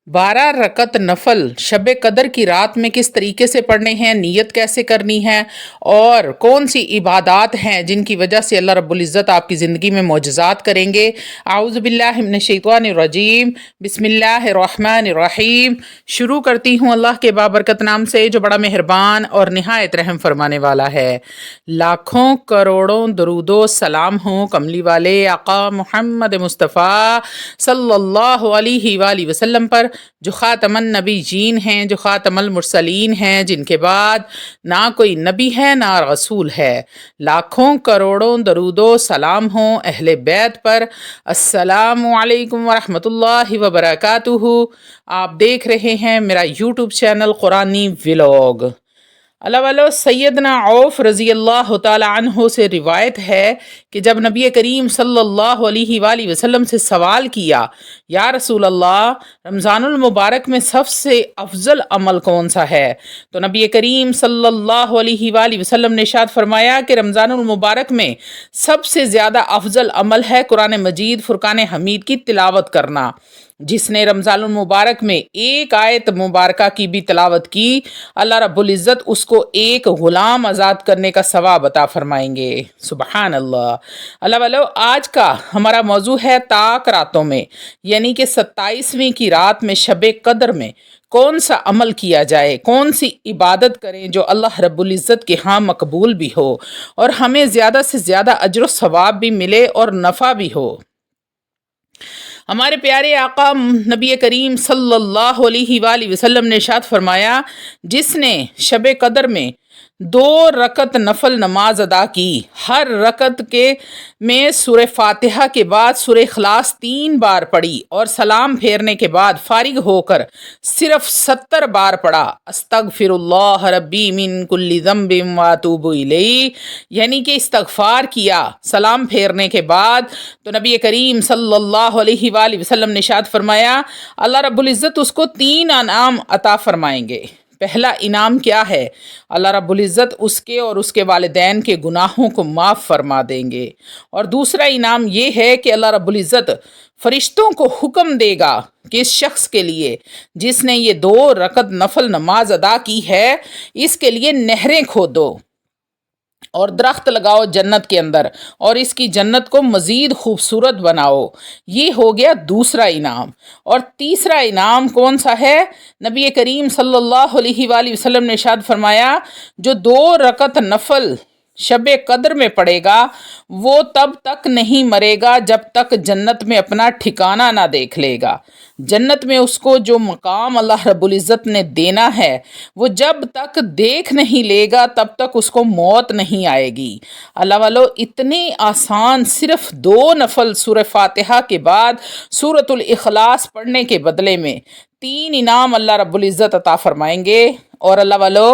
12 रकत नफल शब कदर की रात में किस तरीके से पढ़ने हैं, नीयत कैसे करनी है और कौन सी इबादात हैं जिनकी वजह से अल्लाह रब्बुल इज़्ज़त आपकी ज़िंदगी में मोजज़ात करेंगे। आऊज़ु बिल्लाहि मिनश शैतानिर रजीम, बिस्मिल्लाहिर रहमानिर रहीम। शुरू करती हूँ अल्लाह के बाबरकत नाम से जो बड़ा मेहरबान और निहायत रहम फरमाने वाला है। लाखों करोड़ों दरूदो सलाम हो कमली वाले आका मोहम्मद मुस्तफ़ा सल्लल्लाहु अलैहि वसल्लम पर, जो ख़ातमन नबीयीन हैं, जो ख़ातमुल मुरसलीन हैं, जिनके बाद ना कोई नबी है ना रसूल है। लाखों करोड़ों दरूदो सलाम हो अहले बैत पर। अस्सलामु अलैकुम वरहमतुल्लाहि वबरकातुहू। आप देख रहे हैं मेरा यूट्यूब चैनल कुरानी व्लॉग। अल्लाह वालो सैयदना औफ रज़ी अल्लाह तआला अन्हु से रिवायत है कि जब नबी करीम सल्लल्लाहु अलैहि वसल्लम से सवाल किया, या रसूल अल्लाह, रमज़ानुल मुबारक में सबसे अफजल अमल कौन सा है, तो नबी करीम सल्लल्लाहु अलैहि वसल्लम ने इरशाद फरमाया कि रमज़ानुल मुबारक में सबसे ज़्यादा अफजल अमल है कुरान मजीद फुरकान हमीद की तिलावत करना। जिसने रमज़ानुल मुबारक में एक आयत मुबारका की भी तिलावत की, अल्लाह रब्बुल इज़्ज़त उसको एक ग़ुलाम आज़ाद करने का सवाब अता फरमाएंगे। सुबहान अल्लाह। अल्लाह वालो, आज का हमारा मौजू है ताक रातों में, यानी कि 27वीं की रात में शब कद्र में कौन सा अमल किया जाए, कौन सी इबादत करें जो अल्लाह रब्बुल इज़्ज़त के यहाँ मकबूल भी हो और हमें ज़्यादा से ज़्यादा अज्र सवाब भी मिले और नफ़ा भी हो। हमारे प्यारे आका नबी करीम सल्लल्लाहु अलैहि वसल्लम ने इरशाद फरमाया, जिसने शब कदर में 2 रकत नफल नमाज अदा की, हर रकत के में सूरह फातिहा के बाद सूरह इखलास 3 बार पढ़ी और सलाम फेरने के बाद फारिग होकर सिर्फ 70 बार पढ़ा, अस्तगफिरुल्लाह रब्बी मिन कुल्ली ज़ंबिन व अतूबु इलैहि, यानी कि इस्तगफार किया सलाम फेरने के बाद, तो नबी करीम सल्लल्लाहु अलैहि वसल्लम ने इरशाद फरमाया, अल्लाह रब्बुल इज़्ज़त उसको 3 इनाम अता फरमाएंगे। पहला इनाम क्या है? अल्लाह रब्बुल इज़्ज़त उसके और उसके वालिदैन के गुनाहों को माफ़ फरमा देंगे। और दूसरा इनाम ये है कि अल्लाह रब्बुल इज़्ज़त फरिश्तों को हुक्म देगा कि इस शख्स के लिए जिसने ये 2 रकत नफल नमाज अदा की है, इसके लिए नहरें खोदो और दरख्त लगाओ जन्नत के अंदर और इसकी जन्नत को मज़ीद खूबसूरत बनाओ। ये हो गया दूसरा इनाम। और तीसरा इनाम कौन सा है? नबी करीम सल्लल्लाहु अलैहि वसल्लम ने इरशाद फरमाया, जो 2 रकत नफल शब कद्र में पड़ेगा वो तब तक नहीं मरेगा जब तक जन्नत में अपना ठिकाना ना देख लेगा। जन्नत में उसको जो मकाम अल्लाह रब्बुल इज़्ज़त ने देना है वो जब तक देख नहीं लेगा तब तक उसको मौत नहीं आएगी। अल्लाह वालो, इतने आसान सिर्फ 2 नफल सूरह फातिहा के बाद सूरतुल इखलास पढ़ने के बदले में 3 इनाम अल्लाह रब्बुल इज़्ज़त अता फरमाएंगे। और अल्लाह वालो,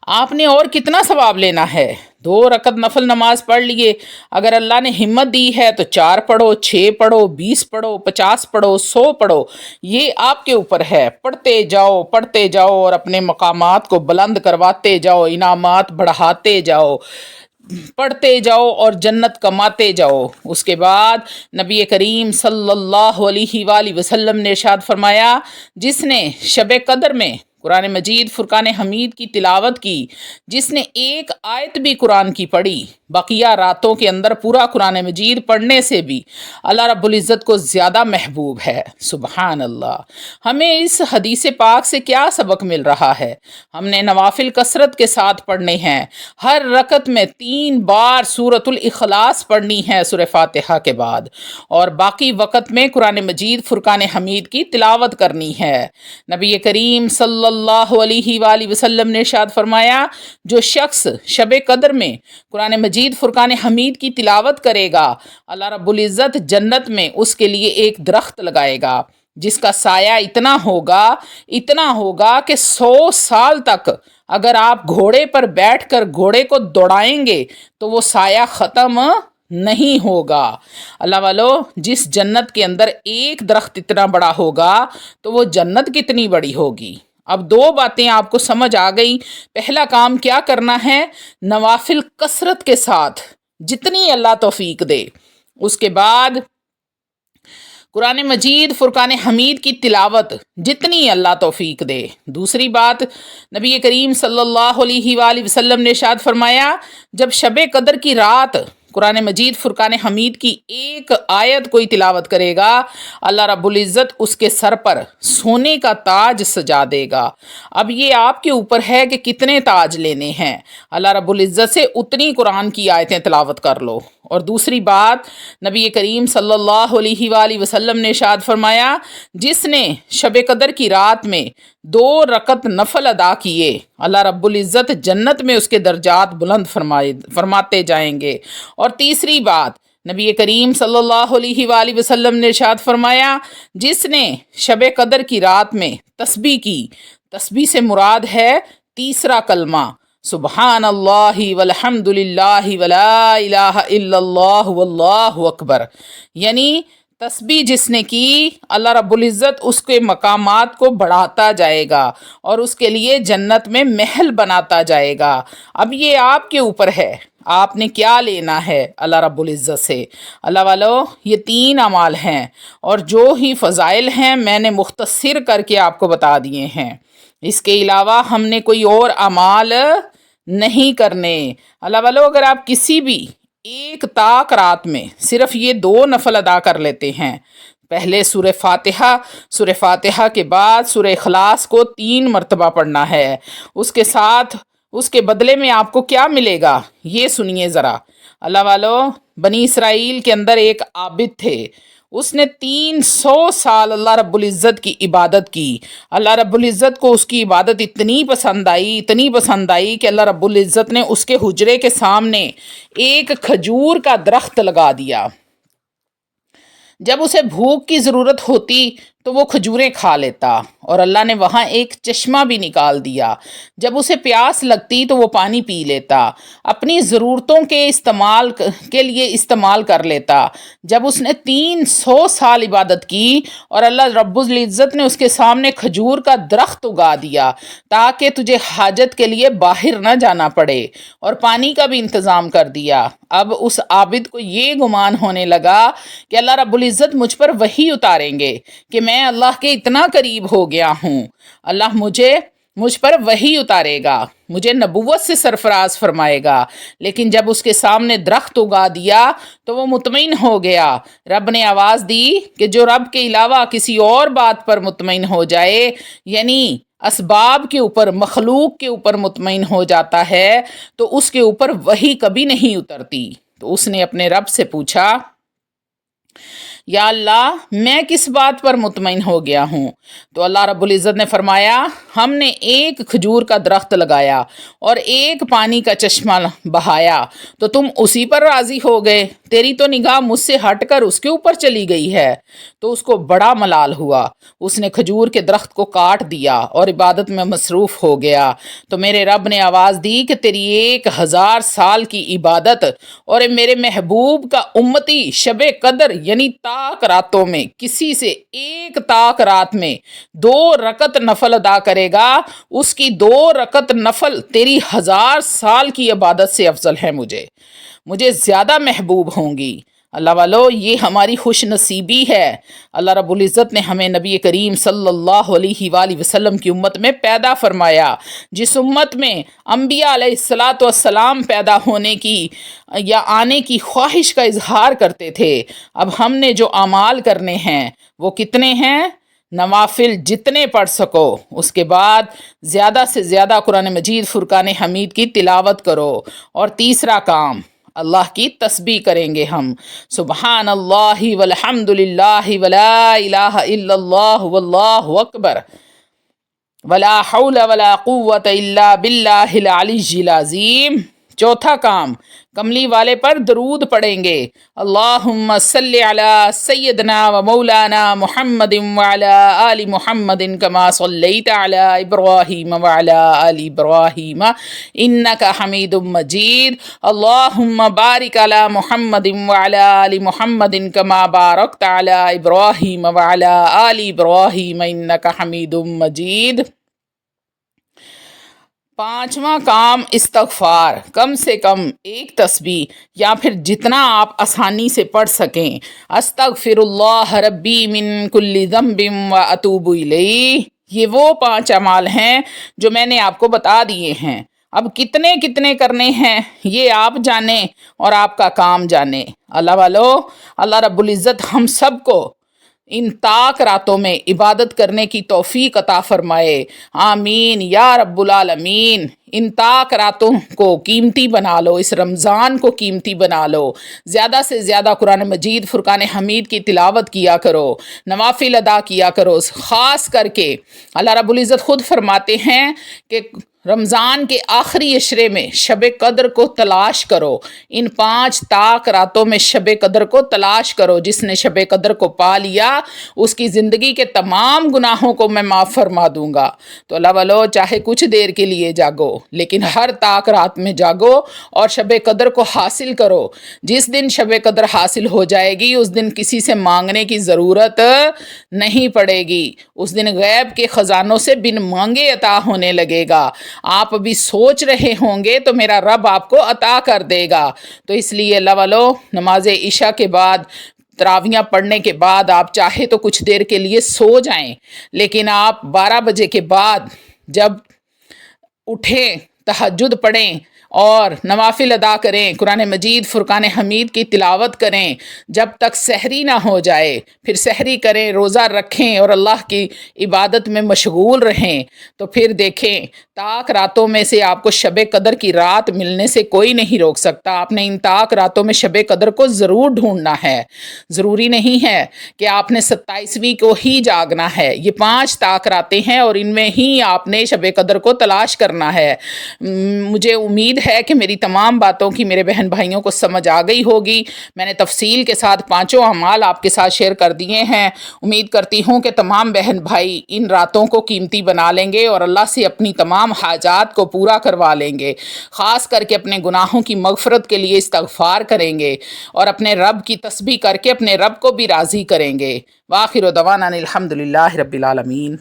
आपने और कितना सवाब लेना है? 2 रकत नफल नमाज पढ़ लिए, अगर अल्लाह ने हिम्मत दी है तो 4 पढ़ो, 6 पढ़ो, 20 पढ़ो, 50 पढ़ो, 100 पढ़ो, ये आपके ऊपर है। पढ़ते जाओ और अपने मकामात को बुलंद करवाते जाओ, इनामात बढ़ाते जाओ, पढ़ते जाओ और जन्नत कमाते जाओ। उसके बाद नबी करीम सल्लल्लाहु अलैहि वसल्लम ने इरशाद फरमाया, जिसने शब कद्र में कुरान मजीद फुरकान हमीद की तिलावत की, जिसने एक आयत भी कुरान की पढ़ी, बकिया रातों के अंदर पूरा कुरान मजीद पढ़ने से भी अल्लाह रब्बुल इज़्ज़त को ज़्यादा महबूब है। सुबहान अल्लाह। हमें इस हदीस पाक से क्या सबक मिल रहा है? हमने नवाफिल कसरत के साथ पढ़ने हैं। हर रकत में 3 बार सूरतुल इखलास पढ़नी है सूरह फातिहा के बाद, और बाकी वक़्त में कुरान मजीद फुरकान हमीद की तिलावत करनी है। नबी करीम सल्लल्लाहु अलैहि वसल्लम ने इरशाद फरमाया, जो शख्स शब कद्र में कुरान मजीद फुरकान हमीद की तिलावत करेगा, अल्लाह रब्बुल इज़्ज़त जन्नत में उसके लिए एक दरख्त लगाएगा जिसका साया इतना होगा कि 100 साल तक अगर आप घोड़े पर बैठकर घोड़े को दौड़ाएंगे तो वो साया ख़त्म नहीं होगा। अल्लाह वालो, जिस जन्नत के अंदर एक दरख्त इतना बड़ा होगा तो वो जन्नत कितनी बड़ी होगी। अब 2 बातें आपको समझ आ गई। पहला काम क्या करना है? नवाफिल कसरत के साथ जितनी अल्लाह तौफीक दे। उसके बाद قرآن مجید فرقان حمید کی تلاوت جتنی اللہ توفیق دے۔ دوسری بات، نبی کریم صلی اللہ علیہ وآلہ وسلم نے ارشاد فرمایا جب شب قدر کی رات قرآن مجید فرقان حمید کی ایک آیت کوئی تلاوت کرے گا، اللہ رب العزت اس کے سر پر سونے کا تاج سجا دے گا۔ اب یہ آپ کے اوپر ہے کہ کتنے تاج لینے ہیں۔ اللہ رب العزت سے اتنی قرآن کی آیتیں تلاوت کر لو۔ اور دوسری بات، نبی کریم صلی اللہ علیہ وآلہ وسلم نے ارشاد فرمایا جس نے شب قدر کی رات میں 2 رکعت نفل ادا کیے، اللہ رب العزت جنت میں اس کے درجات بلند فرماتے جائیں گے۔ اور تیسری بات، نبی کریم صلی اللہ علیہ وآلہ وسلم نے ارشاد فرمایا جس نے شب قدر کی رات میں تسبیح کی، تسبیح سے مراد ہے تیسرا کلمہ سبحان اللہ والحمد للہ ولا الہ الا اللہ واللہ اکبر، یعنی تسبیح جس نے کی اللہ رب العزت اس کے مقامات کو بڑھاتا جائے گا اور اس کے لیے جنت میں محل بناتا جائے گا۔ اب یہ آپ کے اوپر ہے، آپ نے کیا لینا ہے اللہ رب العزت سے۔ اللہ والو، یہ 3 اعمال ہیں اور جو ہی فضائل ہیں میں نے مختصر کر کے آپ کو بتا دیے ہیں۔ اس کے علاوہ ہم نے کوئی اور اعمال نہیں کرنے۔ اللہ والو، اگر آپ کسی بھی ایک طاق رات میں صرف یہ 2 نفل ادا کر لیتے ہیں، پہلے سورہ فاتحہ کے بعد سورہ اخلاص کو 3 مرتبہ پڑھنا ہے، اس کے ساتھ اس کے بدلے میں آپ کو کیا ملے گا یہ سنیے ذرا۔ اللہ والو، بنی اسرائیل کے اندر ایک عابد تھے، اس نے 300 سال اللہ رب العزت کی عبادت کی۔ اللہ رب العزت کو اس کی عبادت اتنی پسند آئی کہ اللہ رب العزت نے اس کے حجرے کے سامنے ایک کھجور کا درخت لگا دیا۔ جب اسے بھوک کی ضرورت ہوتی تو وہ کھجوریں کھا لیتا، اور اللہ نے وہاں ایک چشمہ بھی نکال دیا، جب اسے پیاس لگتی تو وہ پانی پی لیتا، اپنی ضرورتوں کے لیے استعمال کر لیتا۔ جب اس نے 300 سال عبادت کی اور اللہ رب العزت نے اس کے سامنے کھجور کا درخت اگا دیا تاکہ تجھے حاجت کے لیے باہر نہ جانا پڑے، اور پانی کا بھی انتظام کر دیا، اب اس عابد کو یہ گمان ہونے لگا کہ اللہ رب العزت مجھ پر وحی اتاریں گے کہ میں اللہ کے اتنا قریب ہو گیا ہوں، اللہ مجھ پر وحی اتارے گا، مجھے نبوت سے سرفراز فرمائے گا۔ لیکن جب اس کے سامنے درخت اگا دیا تو وہ مطمئن ہو گیا۔ رب نے آواز دی کہ جو رب کے علاوہ کسی اور بات پر مطمئن ہو جائے، یعنی اسباب کے اوپر، مخلوق کے اوپر مطمئن ہو جاتا ہے تو اس کے اوپر وحی کبھی نہیں اترتی۔ تو اس نے اپنے رب سے پوچھا یا اللہ میں کس بات پر مطمئن ہو گیا ہوں؟ تو اللہ رب العزت نے فرمایا ہم نے ایک کھجور کا درخت لگایا اور ایک پانی کا چشمہ بہایا تو تم اسی پر راضی ہو گئے، تیری تو نگاہ مجھ سے ہٹ کر اس کے اوپر چلی گئی ہے۔ تو اس کو بڑا ملال ہوا، اس نے کھجور کے درخت کو کاٹ دیا اور عبادت میں مصروف ہو گیا۔ تو میرے رب نے آواز دی کہ تیری 1000 سال کی عبادت اور میرے محبوب کا امتی شب قدر یعنی طاق راتوں میں کسی سے ایک طاق رات میں 2 رکعت نفل ادا کرے گا، اس کی 2 رکعت نفل تیری 1000 سال کی عبادت سے افضل ہے، مجھے زیادہ محبوب ہوں گی۔ اللہ والو، یہ ہماری خوش نصیبی ہے۔ اللہ رب العزت نے ہمیں نبی کریم صلی اللہ علیہ وآلہ وسلم کی امت میں پیدا فرمایا، جس امت میں انبیاء علیہ السلام پیدا ہونے کی یا آنے کی خواہش کا اظہار کرتے تھے۔ اب ہم نے جو اعمال کرنے ہیں وہ کتنے ہیں؟ نوافل جتنے پڑھ سکو، اس کے بعد زیادہ سے زیادہ قرآن مجید فرقان حمید کی تلاوت کرو، اور تیسرا کام اللہ کی تسبیح کریں گے ہم، سبحان اللہ والحمد للہ ولا الہ الا اللہ واللہ اکبر ولا حول ولا قوت الا باللہ العلی العظیم۔ چوتھا کام، کملی والے پر درود پڑھیں گے، اللہم صلی علی سیدنا و مولانا محمد وعلی آل محمد کما صلیت علی ابراہیم وعلی آل ابراہیم انکا حمید مجید، اللہم بارک علی محمد وعلی آل محمد کما بارکت علی ابراہیم وعلی آل ابراہیم انکا حمید مجید۔ पांचवा काम इस्तगफार, कम से कम एक तस्बीह या फिर जितना आप आसानी से पढ़ सकें। अस्तगफिरुल्लाह रब्बी मिन कुल्ली ज़ंबिन व अतूबु इलैह। ये वो 5 अमाल हैं जो मैंने आपको बता दिए हैं। अब कितने कितने करने हैं ये आप जाने और आपका काम जाने। अल्लाह वालो, अल्लाह रब्बुल इज़्ज़त हम सबको इन ताक रातों में इबादत करने की तौफीक अता फरमाए। आमीन या रब्बुल आलमीन। इन ताक रातों को कीमती बना लो, इस रमज़ान को कीमती बना लो। ज़्यादा से ज़्यादा कुरान मजीद फ़ुरक़ान हमीद की तिलावत किया करो, नवाफिल अदा किया करो। ख़ास करके अल्लाह रब्बुल इज़्ज़त ख़ुद फरमाते हैं कि रमज़ान के आखिरी अशरे में शब कद्र को तलाश करो। इन 5 ताक रातों में शब कद्र को तलाश करो। जिसने शब कद्र को पा लिया उसकी ज़िंदगी के तमाम गुनाहों को मैं माफ़ फरमा दूंगा। तो अल्लाह वालो, चाहे कुछ देर के लिए जागो लेकिन हर ताक रात में जागो और शब कद्र को हासिल करो। जिस दिन शब कद्र हासिल हो जाएगी उस दिन किसी से मांगने की ज़रूरत नहीं पड़ेगी। उस दिन गैब के ख़जानों से बिन मांगे अता होने लगेगा। आप अभी सोच रहे होंगे तो मेरा रब आपको अता कर देगा। तो इसलिए अल्लाह वालो, नमाज इशा के बाद, तरावियाँ पढ़ने के बाद आप चाहे तो कुछ देर के लिए सो जाएं, लेकिन आप 12 बजे के बाद जब उठें, तहज्जुद पढ़ें और नवाफिल अदा करें, कुरान मजीद फ़ुरक़ान हमीद की तिलावत करें जब तक सहरी ना हो जाए। फिर सहरी करें, रोज़ा रखें और अल्लाह की इबादत में मशगूल रहें। तो फिर देखें, ताक रातों में से आपको शब कद्र की रात मिलने से कोई नहीं रोक सकता। आपने इन ताक रातों में शब कद्र को ज़रूर ढूंढना है। ज़रूरी नहीं है कि आपने 27वीं को ही जागना है। ये 5 ताक रातें हैं और इनमें ही आपने शब कद्र को तलाश करना है। मुझे उम्मीद है कि मेरी तमाम बातों की मेरे बहन भाइयों को समझ आ गई होगी। मैंने तफसील के साथ 5 अमाल आपके साथ शेयर कर दिए हैं। उम्मीद करती हूँ कि तमाम बहन भाई इन रातों को कीमती बना लेंगे और अल्लाह से अपनी तमाम हाजात को पूरा करवा लेंगे। ख़ास करके अपने गुनाहों की मग़फ़रत के लिए इस्तग़फ़ार करेंगे और अपने रब की तस्बीह करके अपने रब को भी राज़ी करेंगे। वाखिर दवाना अनिल हम्दुलिल्लाहि रब्बिल आलमीन।